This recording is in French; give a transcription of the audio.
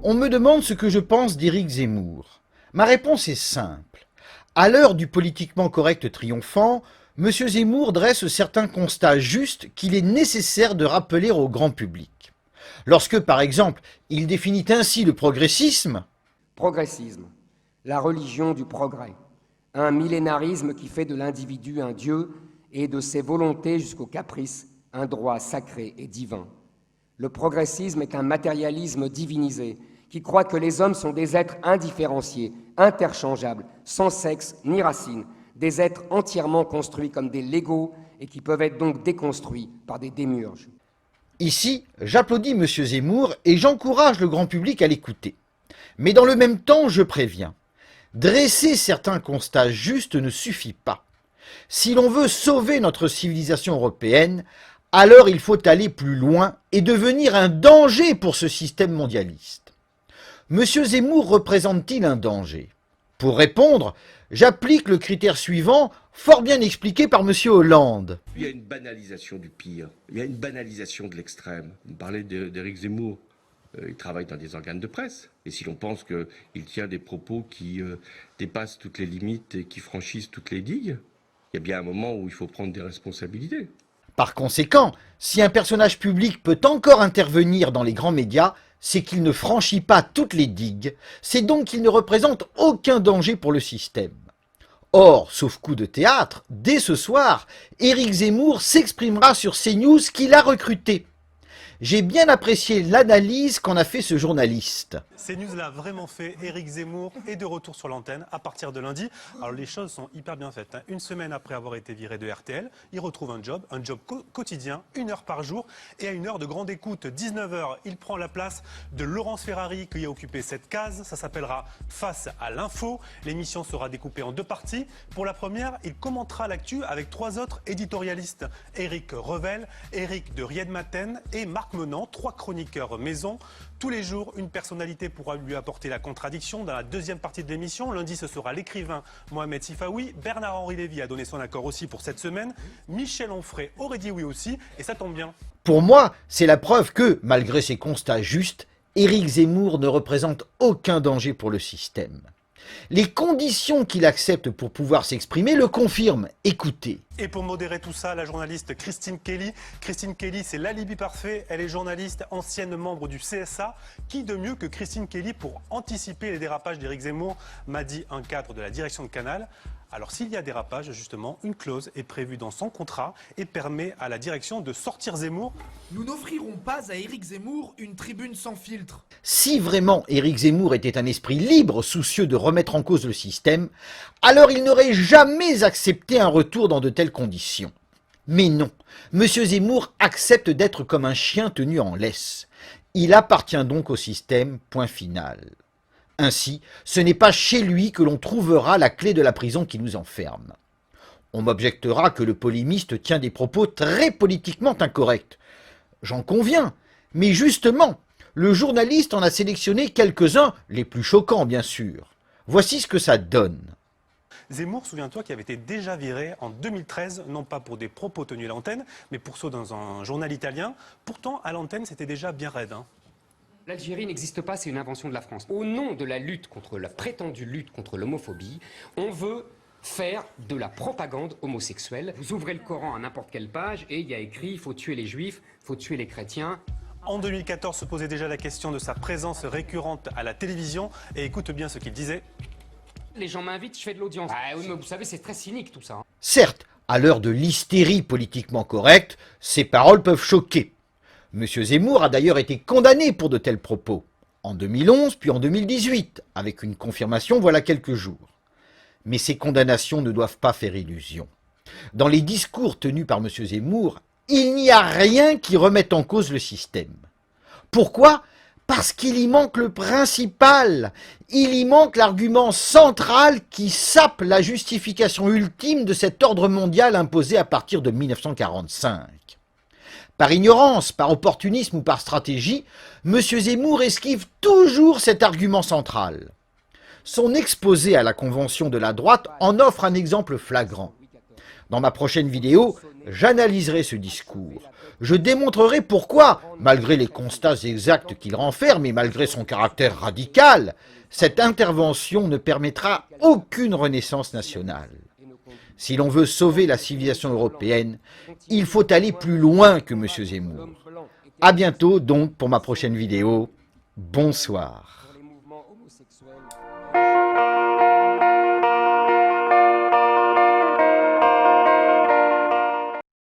On me demande ce que je pense d'Éric Zemmour. Ma réponse est simple. À l'heure du politiquement correct triomphant, M. Zemmour dresse certains constats justes qu'il est nécessaire de rappeler au grand public. Lorsque, par exemple, il définit ainsi le progressisme, progressisme, la religion du progrès, un millénarisme qui fait de l'individu un dieu et de ses volontés jusqu'au caprice un droit sacré et divin. Le progressisme est un matérialisme divinisé qui croit que les hommes sont des êtres indifférenciés, interchangeables, sans sexe ni racine, des êtres entièrement construits comme des Legos et qui peuvent être donc déconstruits par des démiurges. Ici, j'applaudis M. Zemmour et j'encourage le grand public à l'écouter. Mais dans le même temps, je préviens. Dresser certains constats justes ne suffit pas. Si l'on veut sauver notre civilisation européenne, alors il faut aller plus loin et devenir un danger pour ce système mondialiste. M. Zemmour représente-t-il un danger? Pour répondre, j'applique le critère suivant, fort bien expliqué par M. Hollande. Il y a une banalisation du pire, il y a une banalisation de l'extrême. Vous parlez d'Éric Zemmour, il travaille dans des organes de presse. Et si l'on pense qu'il tient des propos qui dépassent toutes les limites et qui franchissent toutes les digues, il y a bien un moment où il faut prendre des responsabilités. Par conséquent, si un personnage public peut encore intervenir dans les grands médias, c'est qu'il ne franchit pas toutes les digues, c'est donc qu'il ne représente aucun danger pour le système. Or, sauf coup de théâtre, dès ce soir, Éric Zemmour s'exprimera sur CNews qu'il a recruté. J'ai bien apprécié l'analyse qu'en a fait ce journaliste. CNews l'a vraiment fait. Éric Zemmour est de retour sur l'antenne à partir de lundi. Alors les choses sont hyper bien faites. Une semaine après avoir été viré de RTL, il retrouve un job quotidien, 1 heure par jour et à 1 heure de grande écoute. 19h, il prend la place de Laurence Ferrari qui a occupé cette case. Ça s'appellera Face à l'info. L'émission sera découpée en 2 parties. Pour la première, il commentera l'actu avec 3 autres éditorialistes. Éric Revel, Éric de Ried Maten et Marc Menant, 3 chroniqueurs maison. Tous les jours, une personnalité pourra lui apporter la contradiction. Dans la deuxième partie de l'émission, lundi, ce sera l'écrivain Mohamed Sifaoui. Bernard-Henri Lévy a donné son accord aussi pour cette semaine. Michel Onfray aurait dit oui aussi, et ça tombe bien. Pour moi, c'est la preuve que, malgré ses constats justes, Éric Zemmour ne représente aucun danger pour le système. Les conditions qu'il accepte pour pouvoir s'exprimer le confirment. Écoutez. Et pour modérer tout ça, la journaliste Christine Kelly. Christine Kelly, c'est l'alibi parfait. Elle est journaliste, ancienne membre du CSA. Qui de mieux que Christine Kelly pour anticiper les dérapages d'Éric Zemmour, m'a dit un cadre de la direction de Canal. Alors s'il y a dérapage, justement, une clause est prévue dans son contrat et permet à la direction de sortir Zemmour. Nous n'offrirons pas à Éric Zemmour une tribune sans filtre. Si vraiment Éric Zemmour était un esprit libre, soucieux de remettre en cause le système, alors il n'aurait jamais accepté un retour dans de telles conditions. Mais non, M. Zemmour accepte d'être comme un chien tenu en laisse. Il appartient donc au système, point final. Ainsi, ce n'est pas chez lui que l'on trouvera la clé de la prison qui nous enferme. On m'objectera que le polémiste tient des propos très politiquement incorrects. J'en conviens, mais justement, le journaliste en a sélectionné quelques-uns, les plus choquants bien sûr. Voici ce que ça donne. Zemmour, souviens-toi, qui avait été déjà viré en 2013, non pas pour des propos tenus à l'antenne, mais pour ceux dans un journal italien. Pourtant, à l'antenne, c'était déjà bien raide. L'Algérie n'existe pas, c'est une invention de la France. Au nom de la prétendue lutte contre l'homophobie, on veut faire de la propagande homosexuelle. Vous ouvrez le Coran à n'importe quelle page et il y a écrit « il faut tuer les juifs, il faut tuer les chrétiens ». En 2014 se posait déjà la question de sa présence récurrente à la télévision. Et écoute bien ce qu'il disait. Les gens m'invitent, je fais de l'audience. Ah oui, mais vous savez, c'est très cynique tout ça. Certes, à l'heure de l'hystérie politiquement correcte, ces paroles peuvent choquer. M. Zemmour a d'ailleurs été condamné pour de tels propos, en 2011 puis en 2018, avec une confirmation voilà quelques jours. Mais ces condamnations ne doivent pas faire illusion. Dans les discours tenus par M. Zemmour, il n'y a rien qui remette en cause le système. Pourquoi ? Parce qu'il y manque le principal, il y manque l'argument central qui sape la justification ultime de cet ordre mondial imposé à partir de 1945. Par ignorance, par opportunisme ou par stratégie, M. Zemmour esquive toujours cet argument central. Son exposé à la convention de la droite en offre un exemple flagrant. Dans ma prochaine vidéo, j'analyserai ce discours. Je démontrerai pourquoi, malgré les constats exacts qu'il renferme et malgré son caractère radical, cette intervention ne permettra aucune renaissance nationale. Si l'on veut sauver la civilisation européenne, il faut aller plus loin que M. Zemmour. À bientôt donc pour ma prochaine vidéo. Bonsoir. Pour les mouvements homosexuels.